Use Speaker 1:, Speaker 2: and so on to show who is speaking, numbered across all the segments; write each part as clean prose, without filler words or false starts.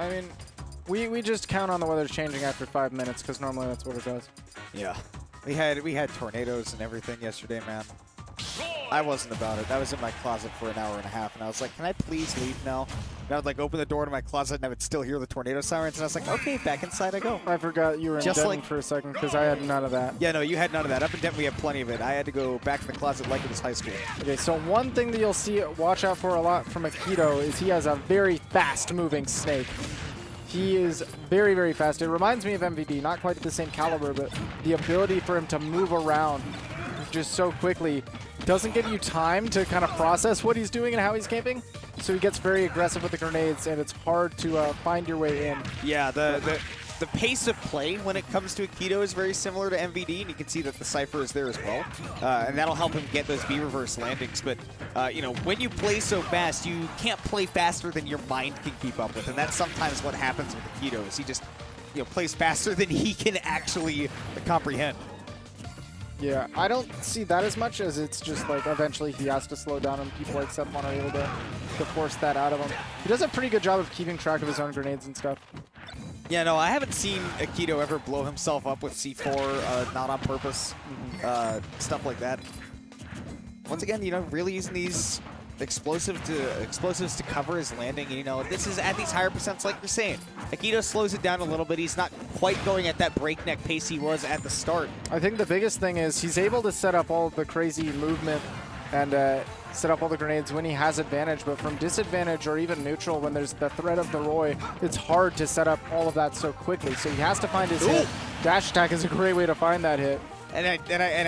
Speaker 1: I mean, we just count on the weather changing after 5 minutes because normally that's what it does.
Speaker 2: Yeah. We had tornadoes and everything yesterday, man. I wasn't about it. I was in my closet for an hour and a half, and I was like, can I please leave now? And I would like open the door to my closet, and I would still hear the tornado sirens, and I was like, okay, back inside I go.
Speaker 1: I forgot you were in Denton for a second because I had none of that.
Speaker 2: Yeah, no, you had none of that. Up in Denton, we have plenty of it. I had to go back in the closet like it was high school.
Speaker 1: Okay, so one thing that you'll see, watch out for a lot from Akito is he has a very fast-moving snake. He is very, very fast. It reminds me of MVD, not quite at the same caliber, but the ability for him to move around just so quickly doesn't give you time to kind of process what he's doing and how he's camping. So he gets very aggressive with the grenades, and it's hard to find your way in.
Speaker 2: Yeah, the pace of play when it comes to Akito is very similar to MVD, and you can see that the Cypher is there as well. And that'll help him get those B-reverse landings. But, you know, when you play so fast, you can't play faster than your mind can keep up with. And that's sometimes what happens with Akito, is he just, you know, plays faster than he can actually comprehend.
Speaker 1: Yeah, I don't see that as much as it's just like eventually he has to slow down and people like Sethlon are able to force that out of him. He does a pretty good job of keeping track of his own grenades and stuff.
Speaker 2: Yeah, no, I haven't seen Akito ever blow himself up with C4, not on purpose, stuff like that. Once again, you know, really using these explosives to cover his landing. And, you know, this is at these higher percents, like you're saying. Akito slows it down a little bit. He's not quite going at that breakneck pace he was at the start.
Speaker 1: I think the biggest thing is he's able to set up all the crazy movement and set up all the grenades when he has advantage, but from disadvantage or even neutral when there's the threat of the Roy, it's hard to set up all of that so quickly. So he has to find his hit. Dash attack is a great way to find that hit.
Speaker 2: And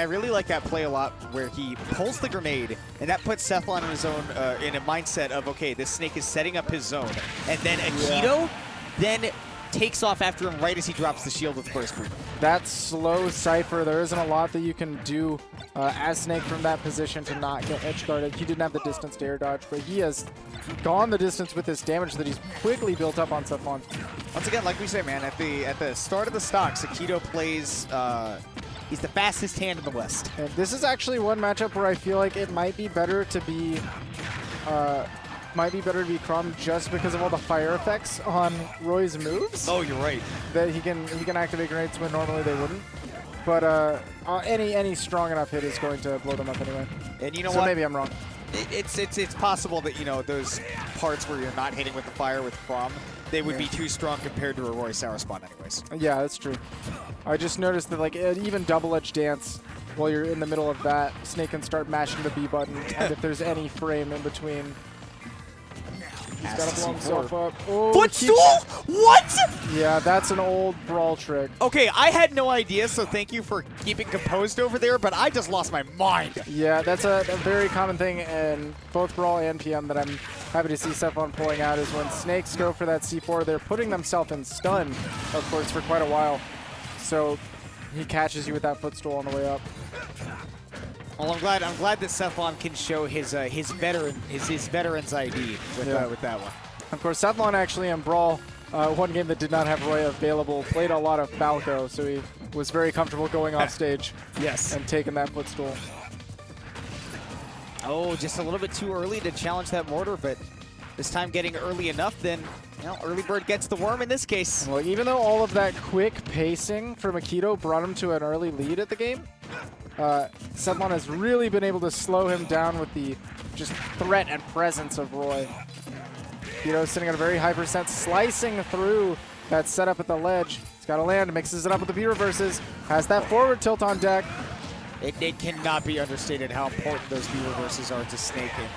Speaker 2: I really like that play a lot, where he pulls the grenade, and that puts Sethlon in his own in a mindset of, okay, this snake is setting up his zone, and then Akito then takes off after him right as he drops the shield with first boot.
Speaker 1: That slow Cypher, there isn't a lot that you can do as Snake from that position to not get edge guarded. He didn't have the distance to air dodge, but he has gone the distance with this damage that he's quickly built up on Sethlon.
Speaker 2: Once again, like we say, man, at the start of the stocks, Akito plays. He's the fastest hand in the West.
Speaker 1: And this is actually one matchup where I feel like it might be better to be Crom just because of all the fire effects on Roy's moves.
Speaker 2: Oh, you're right.
Speaker 1: That he can activate grenades when normally they wouldn't. But any strong enough hit is going to blow them up anyway.
Speaker 2: And you know
Speaker 1: so
Speaker 2: what?
Speaker 1: Maybe I'm wrong.
Speaker 2: It's possible that, you know, those parts where you're not hitting with the fire with Crom, they would be too strong compared to a Roy Sour Spawn anyways.
Speaker 1: Yeah, that's true. I just noticed that, like, even double-edge dance, while you're in the middle of that, Snake can start mashing the B button, and if there's any frame in between, he's got to blow himself up. Oh,
Speaker 2: Footstool? What?
Speaker 1: Yeah, that's an old Brawl trick.
Speaker 2: Okay, I had no idea, so thank you for keeping composed over there, but I just lost my mind.
Speaker 1: Yeah, that's a very common thing in both Brawl and PM that I'm happy to see Sethlon pulling out, is when Snakes go for that C4, they're putting themselves in stun, of course, for quite a while. So he catches you with that footstool on the way up.
Speaker 2: Well, I'm glad that Sethlon can show his veteran's ID with that one.
Speaker 1: Of course, Sethlon actually in Brawl, one game that did not have Roy available, played a lot of Falco, so he was very comfortable going off stage.
Speaker 2: Yes.
Speaker 1: And taking that footstool.
Speaker 2: Oh, just a little bit too early to challenge that mortar, but this time getting early enough, then, you know, early bird gets the worm in this case.
Speaker 1: Well, even though all of that quick pacing from Akito brought him to an early lead at the game, Sethlon has really been able to slow him down with the just threat and presence of Roy. Akito sitting at a very high percent, slicing through that setup at the ledge. He's got to land, mixes it up with the B-reverses, has that forward tilt on deck.
Speaker 2: It cannot be understated how important those B-reverses are to Snake and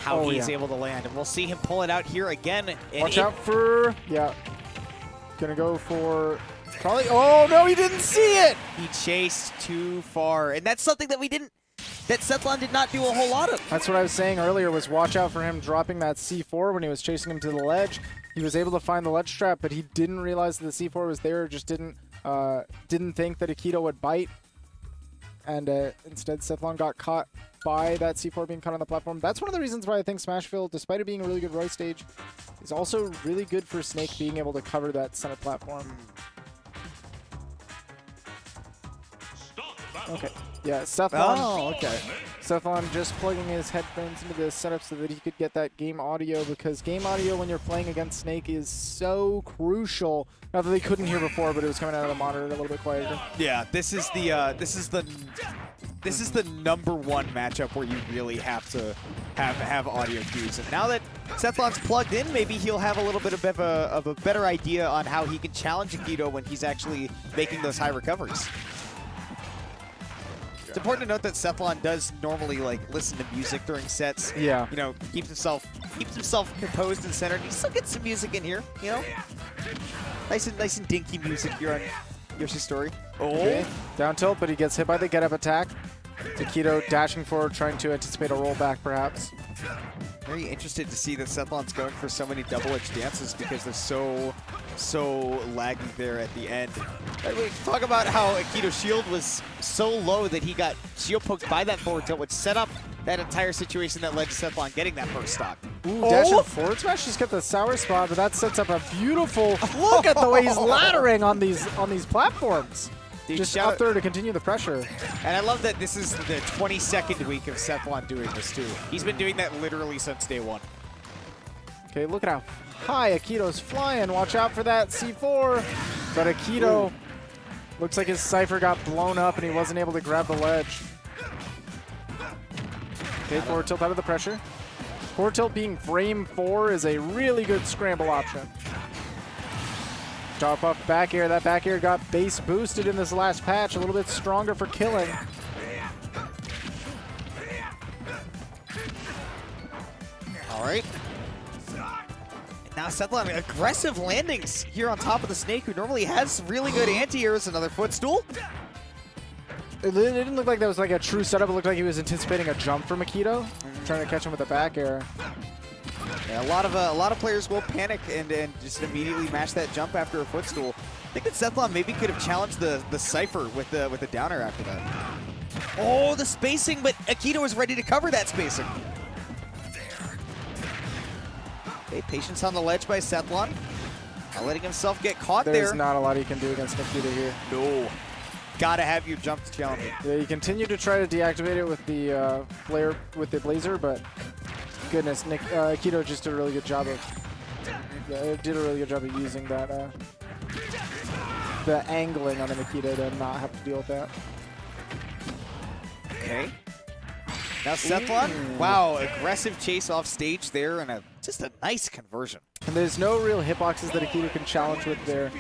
Speaker 2: how he's able to land. And we'll see him pull it out here again.
Speaker 1: Watch out for, gonna go for, probably, oh no, he didn't see it!
Speaker 2: He chased too far. And that's something that that Sethlon did not do a whole lot of.
Speaker 1: That's what I was saying earlier, was watch out for him dropping that C4 when he was chasing him to the ledge. He was able to find the ledge trap, but he didn't realize that the C4 was there, just didn't think that Akito would bite. And instead, Sethlon got caught by that C4 being caught on the platform. That's one of the reasons why I think Smashville, despite it being a really good Roy stage, is also really good for Snake being able to cover that center platform. Okay. Yeah, Sethlon.
Speaker 2: Oh, okay.
Speaker 1: Sethlon just plugging his headphones into the setup so that he could get that game audio, because game audio when you're playing against Snake is so crucial. Not that they couldn't hear before, but it was coming out of the monitor a little bit quieter.
Speaker 2: Yeah, this is the #1 matchup where you really have to have audio cues. And now that Sethlon's plugged in, maybe he'll have a little bit of a better idea on how he can challenge Akito when he's actually making those high recoveries. It's important to note that Sethlon does normally like listen to music during sets.
Speaker 1: Yeah.
Speaker 2: You know, keeps himself composed and centered. He still gets some music in here, you know? Nice and dinky music here on Yoshi's story.
Speaker 1: Okay. Down tilt, but he gets hit by the get-up attack. Akito dashing forward, trying to anticipate a rollback, perhaps.
Speaker 2: Very interested to see that Sethlon's going for so many double-edged dances because they're so laggy there at the end. We talk about how Akito's shield was so low that he got shield poked by that forward tilt, which set up that entire situation that led to Sethlon getting that first stock.
Speaker 1: Ooh, dashing forward smash. He's got the sour spot, but that sets up a beautiful look at the way he's laddering on these platforms.
Speaker 2: Dude,
Speaker 1: just up there to continue the pressure.
Speaker 2: And I love that this is the 22nd week of Sethlon doing this too. He's been doing that literally since day one.
Speaker 1: Okay, look at how high Akito's flying. Watch out for that C4. But Akito looks like his Cypher got blown up and he wasn't able to grab the ledge. Okay, forward tilt out of the pressure. Forward tilt being frame 4 is a really good scramble option. Drop off back air. That back air got base boosted in this last patch. A little bit stronger for killing.
Speaker 2: All right. Now Sethlon, aggressive landings here on top of the Snake, who normally has really good anti-airs. Another footstool.
Speaker 1: It didn't look like that was like a true setup. It looked like he was anticipating a jump from Akito, trying to catch him with a back air.
Speaker 2: Yeah, a lot of players will panic and just immediately match that jump after a footstool. I think that Sethlon maybe could have challenged the Cypher with the downer after that. Oh, the spacing, but Akito was ready to cover that spacing. Okay, patience on the ledge by Sethlon. Not letting himself get caught there.
Speaker 1: There's not a lot he can do against Akito here.
Speaker 2: No. Gotta have your jump to challenge it.
Speaker 1: Yeah, you continue to try to deactivate it with the flare, with the blazer, but goodness, Akito just did a really good job of using that the angling on the Akito to not have to deal with that.
Speaker 2: Okay. Now Sethlon, wow, aggressive chase off stage there and just a nice conversion.
Speaker 1: And there's no real hitboxes that Akito can challenge with there.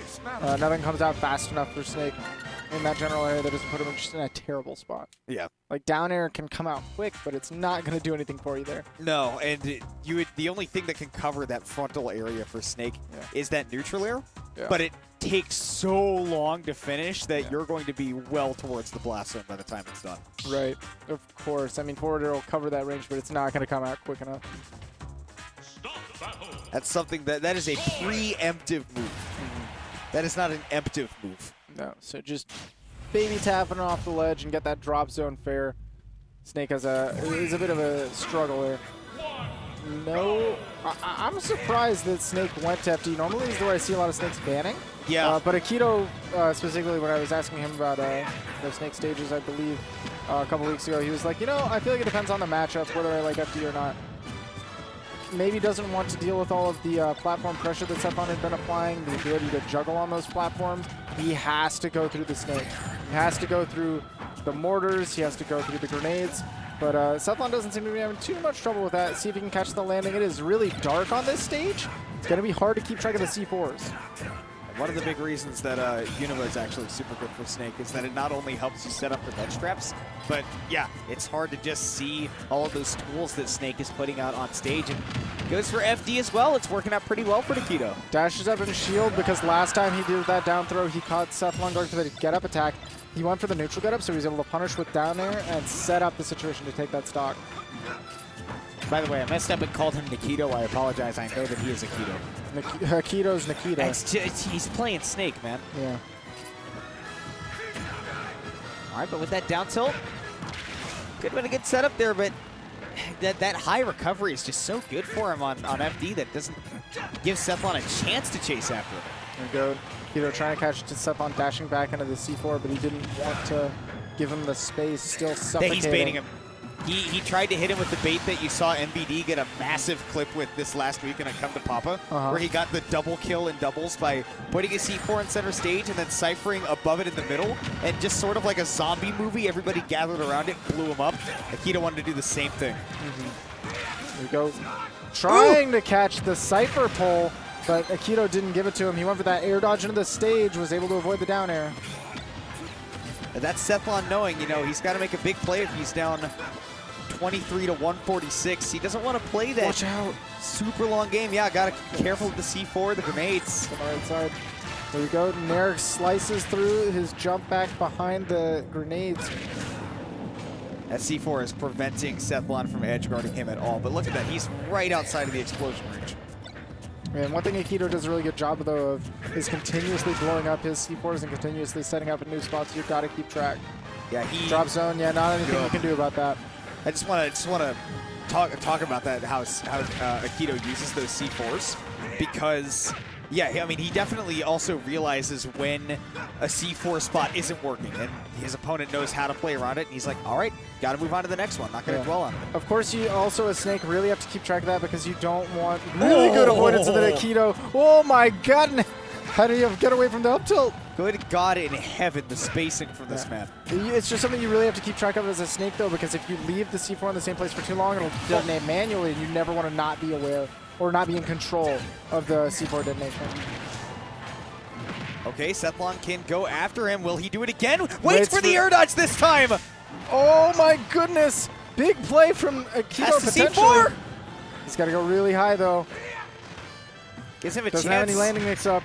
Speaker 1: Nothing comes out fast enough for Snake in that general area that doesn't put him just in a terrible spot.
Speaker 2: Yeah.
Speaker 1: Like down air can come out quick, but it's not going to do anything for you there.
Speaker 2: No, and the only thing that can cover that frontal area for Snake is that neutral air, but it takes so long to finish that you're going to be well towards the blast zone by the time it's done.
Speaker 1: Right, of course. I mean, forward air will cover that range, but it's not going to come out quick enough.
Speaker 2: That's something that is a preemptive move. That is not an emptive move.
Speaker 1: No, so just baby tapping off the ledge and get that drop zone fair. Snake is a bit of a struggle there. No, I'm surprised that Snake went to FD. Normally is where I see a lot of Snakes banning.
Speaker 2: Yeah.
Speaker 1: But Akito, specifically when I was asking him about the Snake stages, I believe a couple weeks ago, he was like, you know, I feel like it depends on the matchup, whether I like FD or not. Maybe doesn't want to deal with all of the platform pressure that Sethlon had been applying, the ability to juggle on those platforms. He has to go through the Snake. He has to go through the mortars. He has to go through the grenades. But Sethlon doesn't seem to be having too much trouble with that. See if he can catch the landing. It is really dark on this stage. It's going to be hard to keep track of the C4s.
Speaker 2: One of the big reasons that Unova is actually super good for Snake is that it not only helps you set up the ledge traps, but yeah, it's hard to just see all of those tools that Snake is putting out on stage. And goes for FD as well. It's working out pretty well for Akito.
Speaker 1: Dashes up in shield because last time he did that down throw, he caught Sethlon going for the get-up attack. He went for the neutral get-up, so he was able to punish with down air and set up the situation to take that stock.
Speaker 2: By the way, I messed up and called him Nikito. I apologize. I know that he is Akito.
Speaker 1: Akito's Nikita.
Speaker 2: He's playing Snake, man.
Speaker 1: Yeah.
Speaker 2: All right, but with that down tilt, good way to get set up there, but that high recovery is just so good for him on FD that doesn't give Sethlon a chance to chase after him.
Speaker 1: There we go. Akito trying to catch Sethlon dashing back into the C4, but he didn't want to give him the space, still suffocating.
Speaker 2: He's baiting him. He tried to hit him with the bait that you saw MBD get a massive clip with this last week in a Come to Papa, where he got the double kill in doubles by putting a C4 in center stage and then ciphering above it in the middle, and just sort of like a zombie movie, everybody gathered around it, blew him up. Akito wanted to do the same thing.
Speaker 1: There we go. Trying to catch the Cypher pull, but Akito didn't give it to him. He went for that air dodge into the stage, was able to avoid the down air.
Speaker 2: And that's Sethlon knowing, you know, he's got to make a big play if he's down 23 to 146. He doesn't want to play that
Speaker 1: Watch out.
Speaker 2: super long game. Yeah, got to be careful with the C4, the grenades.
Speaker 1: On the right side. There we go. Nair slices through his jump back behind the grenades.
Speaker 2: That C4 is preventing Sethlon from edge guarding him at all. But look at that. He's right outside of the explosion range.
Speaker 1: And one thing Akito does a really good job, though, of is continuously blowing up his C4s and continuously setting up in new spots. You've got to keep track.
Speaker 2: Yeah, he
Speaker 1: drop zone. Yeah, not anything you can do about that.
Speaker 2: I just want to talk about that, how Akito uses those C4s, because yeah, I mean, he definitely also realizes when a C4 spot isn't working, and his opponent knows how to play around it, and he's like, all right, got to move on to the next one, not going to dwell on it.
Speaker 1: Of course, you also, as Snake, really have to keep track of that because you don't want really good avoidance of the Akito. Oh my god! How do you get away from the up tilt?
Speaker 2: Good God in heaven, the spacing from this man.
Speaker 1: It's just something you really have to keep track of as a Snake, though, because if you leave the C4 in the same place for too long, it'll detonate manually, and you never want to not be aware or not be in control of the C4 detonation.
Speaker 2: Okay, Sethlon can go after him. Will he do it again? Waits for the air dodge this time!
Speaker 1: Oh my goodness! Big play from Akito potentially.
Speaker 2: C4!
Speaker 1: He's got to go really high, though.
Speaker 2: Gives him a
Speaker 1: Doesn't
Speaker 2: chance.
Speaker 1: have any landing mix-up.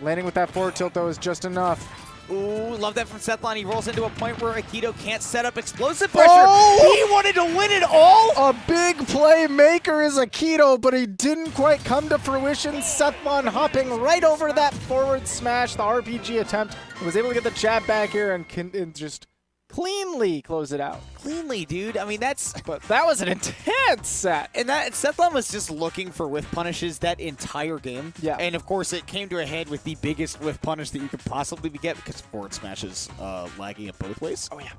Speaker 1: Landing with that forward tilt, though, is just enough.
Speaker 2: Ooh, love that from Sethlon. He rolls into a point where Akito can't set up explosive pressure.
Speaker 1: Oh!
Speaker 2: He wanted to win it all!
Speaker 1: A big playmaker is Akito, but he didn't quite come to fruition. Sethlon hopping right over that forward smash, the RPG attempt. He was able to get the jab back here and just cleanly close it out.
Speaker 2: Cleanly, dude. I mean,
Speaker 1: But that was an intense set.
Speaker 2: And Sethlon was just looking for whiff punishes that entire game.
Speaker 1: Yeah.
Speaker 2: And of course, it came to a head with the biggest whiff punish that you could possibly get, because forward smash is lagging it both ways.
Speaker 1: Oh yeah.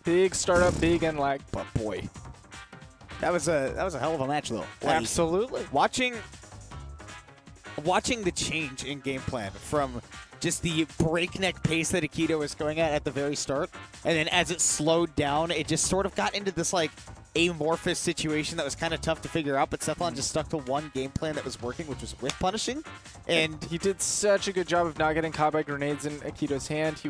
Speaker 1: Big startup, big end lag.
Speaker 2: But boy, that was a hell of a match, though. Like,
Speaker 1: Absolutely.
Speaker 2: Watching the change in game plan from just the breakneck pace that Akito was going at the very start, and then as it slowed down, it just sort of got into this like amorphous situation that was kind of tough to figure out, but Sethlon just stuck to one game plan that was working, which was whiff punishing. And
Speaker 1: he did such a good job of not getting caught by grenades in Akito's hand. He